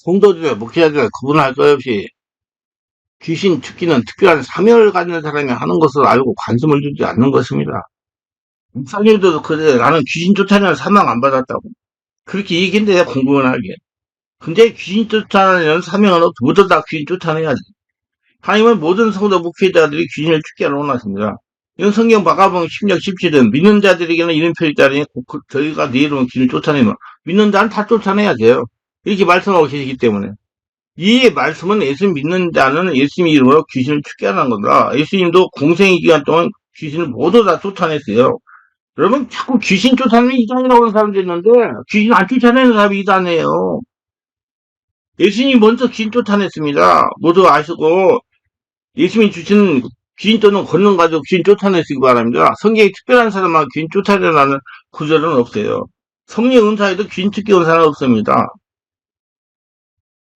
성도들과 목회자들과 구분할 것 없이 귀신 쫓기는 특별한 사명을 가진 사람이 하는 것을 알고 관심을 주지 않는 것입니다. 목사님들도 그래, 나는 귀신 쫓아내는 사명 안 받았다고. 그렇게 얘기했는데 공공연하게. 근데 귀신 쫓아내는 사명은 모두 다 귀신 쫓아내야지. 하나님은 모든 성도 목회자들이 귀신을 쫓게 하러원하십니다. 이건 성경 마가복음 16, 17은 믿는 자들에게는 이런 표현이 따르니 저희가 네 이름은 귀신을 쫓아내면 믿는 자는 다 쫓아내야 돼요. 이렇게 말씀하고 계시기 때문에. 이 말씀은 예수님 믿는 자는 예수님 이름으로 귀신을 쫓게 하는 겁니다. 예수님도 공생의 기간 동안 귀신을 모두 다 쫓아냈어요. 여러분 자꾸 귀신 쫓아내는 이단이라고 하는 사람도 있는데 귀신 안 쫓아내는 사람이 이단이에요. 예수님이 먼저 귀신 쫓아냈습니다. 모두 아시고 예수님이 주신 귀신 쫓는 권능 가지고 귀신 쫓아내시기 바랍니다. 성경에 특별한 사람만 귀신 쫓아내라는 구절은 없어요. 성령 은사에도 귀신 쫓기 은사는 없습니다.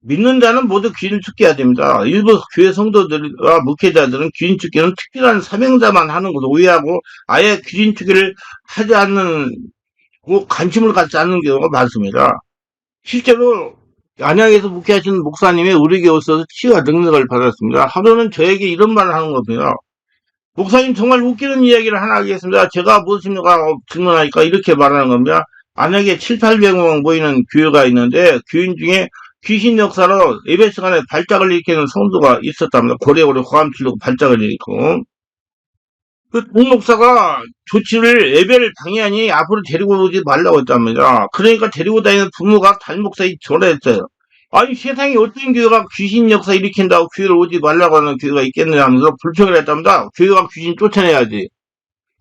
믿는 자는 모두 귀신 쫓겨야 됩니다. 일부 교회 성도들과 목회자들은 귀신 쫓기는 특별한 사명자만 하는 것을 오해하고 아예 귀신 쫓기를 하지 않는, 관심을 갖지 않는 경우가 많습니다. 실제로 안양에서 목회하시는 목사님의 의료에 있어서 치유와 능력을 받았습니다. 하루는 저에게 이런 말을 하는 겁니다. 목사님 정말 웃기는 이야기를 하나 하겠습니다. 제가 무엇입니까? 질문하니까 이렇게 말하는 겁니다. 안양에 7, 800명 모이는 교회가 있는데 교인 중에 귀신 역사로 예배 시간에 발작을 일으키는 성도가 있었답니다. 고래고래 호암 치려고 발작을 일으키고. 그 목사가 조치를 예배를 방해하니 앞으로 데리고 오지 말라고 했답니다. 그러니까 데리고 다니는 부모가 단목사에 전화했어요. 아니 세상에 어떤 교회가 귀신 역사 일으킨다고 교회를 오지 말라고 하는 교회가 있겠느냐 하면서 불평을 했답니다. 교회가 귀신 쫓아내야지.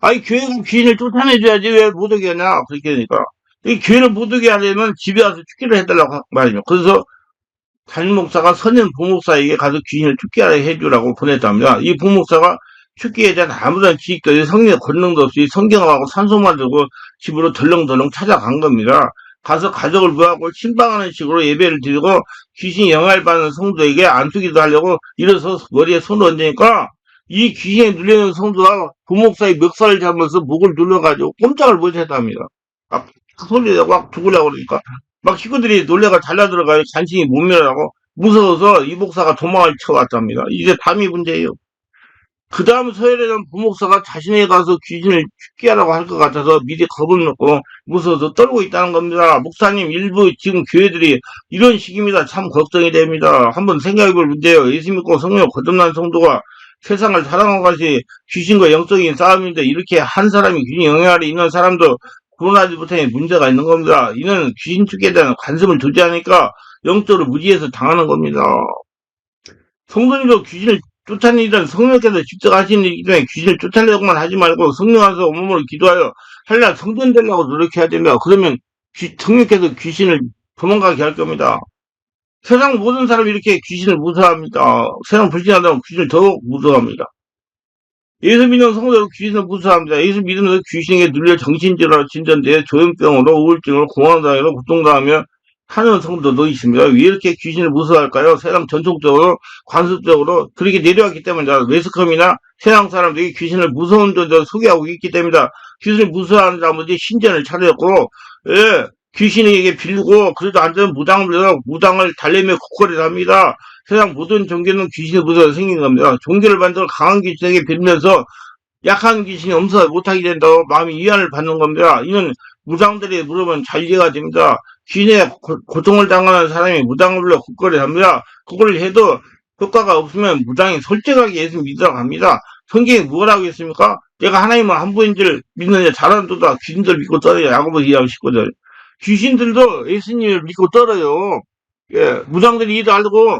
아니 교회가 귀신을 쫓아내줘야지 왜 못 오게 하냐 그렇게 하니까. 이 교회를 못 오게 하려면 집에 와서 축기를 해달라고 말이죠. 그래서 단목사가 선임 부목사에게 가서 귀신을 쫓게 해주라고 보냈답니다. 이 부목사가 축기에 대한 아무런 지식도 없이 성령의 권능도 없이 성경하고 산소만 들고 집으로 덜렁덜렁 찾아간 겁니다. 가서 가족을 구하고 신방하는 식으로 예배를 드리고 귀신이 영향을 받는 성도에게 안수기도 하려고 일어서 머리에 손을 얹으니까 이 귀신에 눌리는 성도가 부목사의 멱살을 잡으면서 목을 눌러가지고 꼼짝을 못했답니다. 막 소리가 막 죽으려고 그러니까 막 식구들이 놀래가 달라들어가요. 간신히 못 밀어라고 무서워서 이 목사가 도망을 쳐왔답니다. 이게 담이 문제예요. 그 다음 서열에는 부목사가 자신에게 가서 귀신을 죽게 하라고 할 것 같아서 미리 겁을 먹고 무서워서 떨고 있다는 겁니다. 목사님 일부 지금 교회들이 이런 식입니다. 참 걱정이 됩니다. 한번 생각해 볼 문제예요. 예수 믿고 성령 거듭난 성도가 세상을 사랑하는 것이 귀신과 영적인 싸움인데 이렇게 한 사람이 귀신 영향이 있는 사람도 구원하지 못하니 문제가 있는 겁니다. 이는 귀신 죽게 대한 관심을 두지 않으니까 영적으로 무지해서 당하는 겁니다. 성도님도 귀신을 쫓아내는 일은 성령께서 직접 하시는 일이기 때문에 귀신을 쫓아내려고만 하지 말고 성령 안에서 온몸으로 기도하여 하려면 성전 되려고 노력해야 됩니다. 그러면 성령께서 귀신을 도망가게 할 겁니다. 세상 모든 사람이 이렇게 귀신을 무서워합니다. 세상 불신하다면 귀신을 더욱 무서워합니다. 예수 믿는 성도도 귀신을 무서워합니다. 예수 믿으면서 귀신에게 눌려 정신질환으로 진전되어 조현병으로 우울증으로 공황장애로 고통당하며 하는 성도도 있습니다. 왜 이렇게 귀신을 무서워할까요? 세상 전통적으로 관습적으로 그렇게 내려왔기 때문입니다. 매스컴이나 세상 사람들이 귀신을 무서운 존재로 소개하고 있기 때문입니다. 귀신을 무서워하는 사람들이 신전을 차렸고 예, 귀신에게 빌고 그래도 안 되면 무당을 달래며 국거리를 합니다. 세상 모든 종교는 귀신이 무서워서 생긴 겁니다. 종교를 만들어 강한 귀신에게 빌면서 약한 귀신이 엄서 못하게 된다고 마음이 위안을 받는 겁니다. 이는 무당들이 물으면 잘 이해가 됩니다. 귀신에 고통을 당하는 사람이 무당을 불러 국거리를 합니다. 그걸 해도 효과가 없으면 무당이 솔직하게 예수 믿으라고 합니다. 성경이 뭐라고 했습니까? 내가 하나님은 한 분인 줄 믿는 자 잘하는 도다 귀신들 믿고 떨어요. 야고보 2장 19절. 귀신들도 예수님을 믿고 떨어요. 예, 무당들이 이도 알고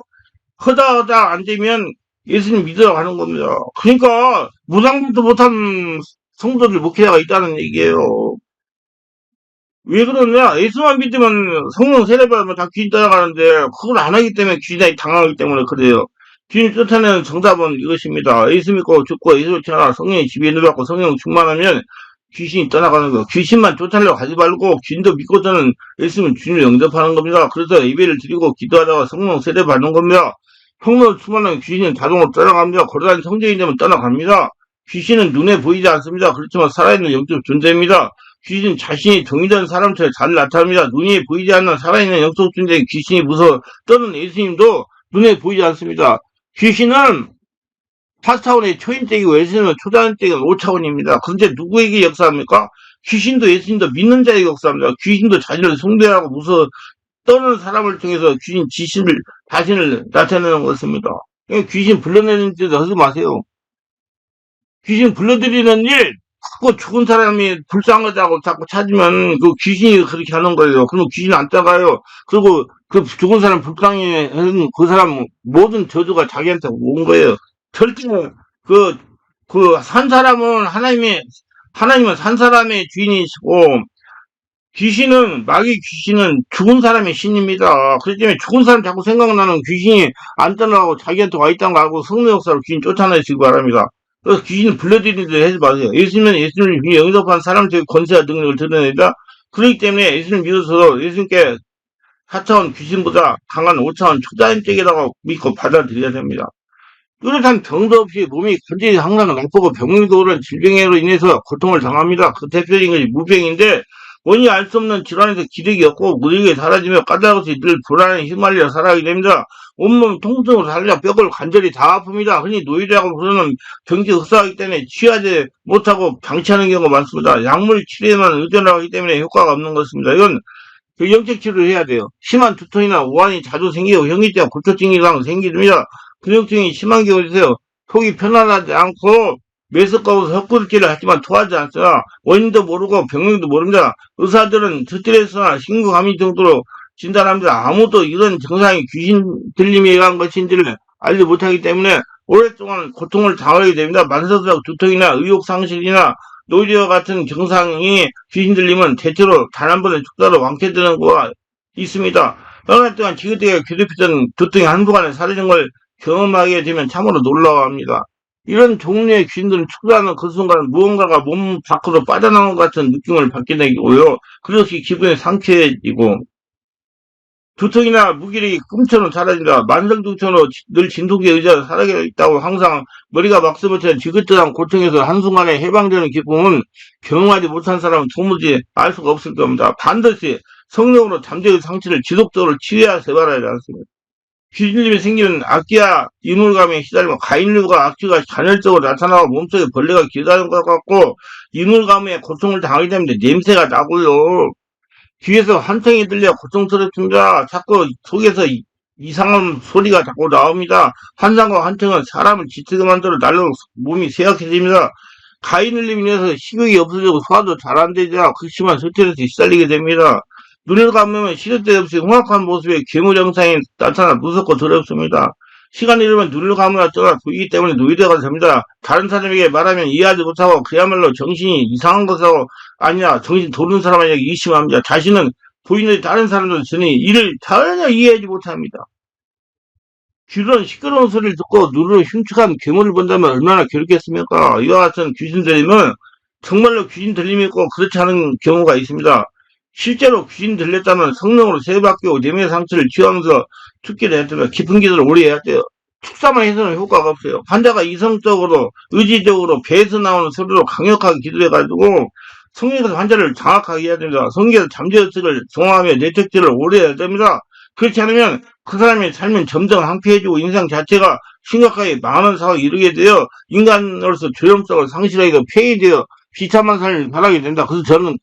허다허다 안 되면 예수님 믿으라고 하는 겁니다. 그러니까 무당들도 못한 성도들 목회자가 있다는 얘기예요. 왜 그러냐? 예수만 믿으면 성령 세례받으면 다 귀신 따라가는데 그걸 안 하기 때문에 귀신이 당하기 때문에 그래요. 귀신 쫓아내는 정답은 이것입니다. 예수 믿고 죽고 예수를 태어나 성령의 지배를 받고 성령 충만하면 귀신이 떠나가는 거. 귀신만 쫓아내려고 하지 말고 귀신도 믿고서는 예수님은 주님을 영접하는 겁니다. 그래서 예배를 드리고 기도하다가 성령 세례 받는 겁니다. 성령 충만한 귀신은 자동으로 떠나갑니다. 걸어다니는 성령이 되면 떠나갑니다. 귀신은 눈에 보이지 않습니다. 그렇지만 살아있는 영적 존재입니다. 귀신 자신이 종이된 사람처럼 잘 나타납니다. 눈에 보이지 않는 살아있는 영적 존재의 귀신이 무서워 떠는 예수님도 눈에 보이지 않습니다. 귀신은 4차원의 초인적이고 예수님은 초자연적인 5차원입니다. 그런데 누구에게 역사합니까? 귀신도 예수님도 믿는 자에게 역사합니다. 귀신도 자신을 숭배하고 무서워 떠는 사람을 통해서 귀신 자신을 나타내는 것입니다. 귀신 불러내는 짓 하지 마세요. 귀신 불러들이는 일, 자꾸 죽은 사람이 불쌍하다고 자꾸 찾으면 그 귀신이 그렇게 하는 거예요. 그러면 귀신 안 따가요. 그리고 그 죽은 사람 불쌍해 하는 그 사람 모든 저주가 자기한테 온 거예요. 절대 산 사람은 하나님은 산 사람의 주인이시고 마귀 귀신은 죽은 사람의 신입니다. 그렇기 때문에 죽은 사람 자꾸 생각나는 귀신이 안 떠나고 자기한테 와 있다는 거 알고 성령 역사로 귀신 쫓아내시기 바랍니다. 그래서 귀신을 불러들이는 데 하지 마세요. 예수님을 영접한 사람들의 권세와 능력을 드러냅니다. 그렇기 때문에 예수님 믿어서 예수님께 4차원 귀신보다 강한 5차원 초자연적이라고 믿고 받아들여야 됩니다. 뚜렷한 병도 없이 몸이 건전히 항상 나쁘고 병명도 오른 질병으로 인해서 고통을 당합니다. 그 대표적인 것이 무병인데 원인이 알 수 없는 질환에서 기력이 없고 무력이 사라지며 까닭없이 늘 불안에 휘말려 살아가게 됩니다. 온몸 통증으로 살려 뼈골 관절이 다 아픕니다. 흔히 노이라고 부르는 병기 흡사하기 때문에 취하지 못하고 방치하는 경우가 많습니다. 약물 치료에만 의존하기 때문에 효과가 없는 것입니다. 이건 영적 치료를 해야 돼요. 심한 두통이나 오한이 자주 생기고 현기증, 골초증이랑 생깁니다. 근육증이 심한 경우에서요. 속이 편안하지 않고 메스꺼워서 헛구르기를 하지만 토하지 않습니다. 원인도 모르고 병명도 모릅니다. 의사들은 스트레스나 심근감이 정도로 진단합니다. 아무도 이런 증상이 귀신 들림에 의한 것인지를 알지 못하기 때문에 오랫동안 고통을 당하게 됩니다. 만성적 두통이나 의욕상실이나 노이즈와 같은 증상이 귀신 들림은 대체로 단 한 번의 축사로 완쾌되는 경우가 있습니다. 여러 동안 지긋하게 괴롭히던 두통이 한동안에 사라진 걸 경험하게 되면 참으로 놀라워합니다. 이런 종류의 귀신들은 축사하는 그 순간 무언가가 몸 밖으로 빠져나온 것 같은 느낌을 받게 되고요. 그것이 기분이 상쾌해지고 두통이나 무기력이 꿈처럼 사라진다. 만성 두통으로 늘 진통에 의지하여 살아가고 있다고 항상 머리가 막스부터 지긋지긋한 고통에서 한순간에 해방되는 기쁨은 경험하지 못한 사람은 도무지 알 수가 없을 겁니다. 반드시 성령으로 잠재의 상처를 지속적으로 치유해야 세발하지 않습니다. 귀신들이 생기는 악기와 이물감에 시달리면 가인류가 악취가 간헐적으로 나타나고 몸속에 벌레가 기다리는 것 같고 이물감에 고통을 당하게 되면 냄새가 나고요. 귀에서 환청이 들려 고통스럽습니다. 자꾸 속에서 이상한 소리가 자꾸 나옵니다. 환상과 환청은 사람을 지치게 만들어 날로 몸이 쇠약해집니다. 가인을림 인해서 식욕이 없어지고 소화도 잘 안 되자 극심한 스트레스에 시달리게 됩니다. 눈을 감으면 시도 때 없이 흉악한 모습의 괴물 형상이 나타나 무섭고 두렵습니다. 시간이 흐르면 눈을 감으나 떠나 보이기 때문에 노이드가 됩니다. 다른 사람에게 말하면 이해하지 못하고 그야말로 정신이 이상한 것하고 아니야 정신 도는 사람에게 의심합니다. 자신은 보이는데 다른 사람들은 전히 이를 전혀 이해하지 못합니다. 귀로는 시끄러운 소리를 듣고 눈으로 흉측한 괴물을 본다면 얼마나 괴롭겠습니까? 이와 같은 귀신 들림은 정말로 귀신 들림이 있고 그렇지 않은 경우가 있습니다. 실제로 귀신 들렸다면 성령으로 세바뀌고 내면의 상처를 치유하면서 죽기를 해야 됩니다. 깊은 기도를 오래 해야 돼요. 축사만 해서는 효과가 없어요. 환자가 이성적으로 의지적으로 배에서 나오는 소리로 강력하게 기도해가지고 성령에서 환자를 장악하게 해야 됩니다. 성경에서 잠재의식을 정화하며 내적지를 오래 해야 됩니다. 그렇지 않으면 그 사람의 삶은 점점 황폐해지고 인생 자체가 심각하게 망하는 상황에 이르게 되어 인간으로서 조용성을 상실하게 폐해되어 비참한 삶을 살아가게 된다. 그래서 저는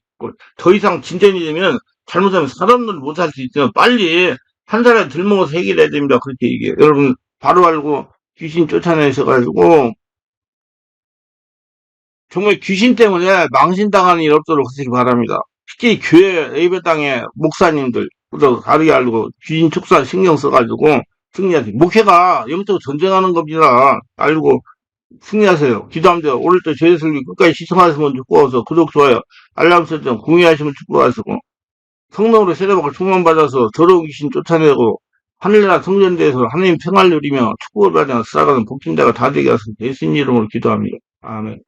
더 이상 진전이 되면 잘못하면 사람들 못할 수 있으면 빨리 한 사람에 들먹어서 해결해야 됩니다. 그렇게 얘기해요. 여러분 바로 알고 귀신 쫓아내셔가지고 정말 귀신 때문에 망신당하는 일 없도록 하시기 바랍니다. 특히 교회 예배당의 목사님들부터 다르게 알고 귀신 축사 신경 써가지고 승리하세요. 목회가 영적으로 전쟁하는 겁니다. 알고 승리하세요. 기도합니다. 오늘 또 저희 설교 끝까지 시청하시면 축복하셔서 구독, 좋아요, 알람 설정, 공유하시면 축복하시고 성령으로 세례받고 충만받아서 더러운 귀신 쫓아내고 하늘나라 성전대에서 하나님 평화를 누리며 축복을 받아 살아가는 복진자가 다 되게 하소서. 예수님 이름으로 기도합니다. 아멘.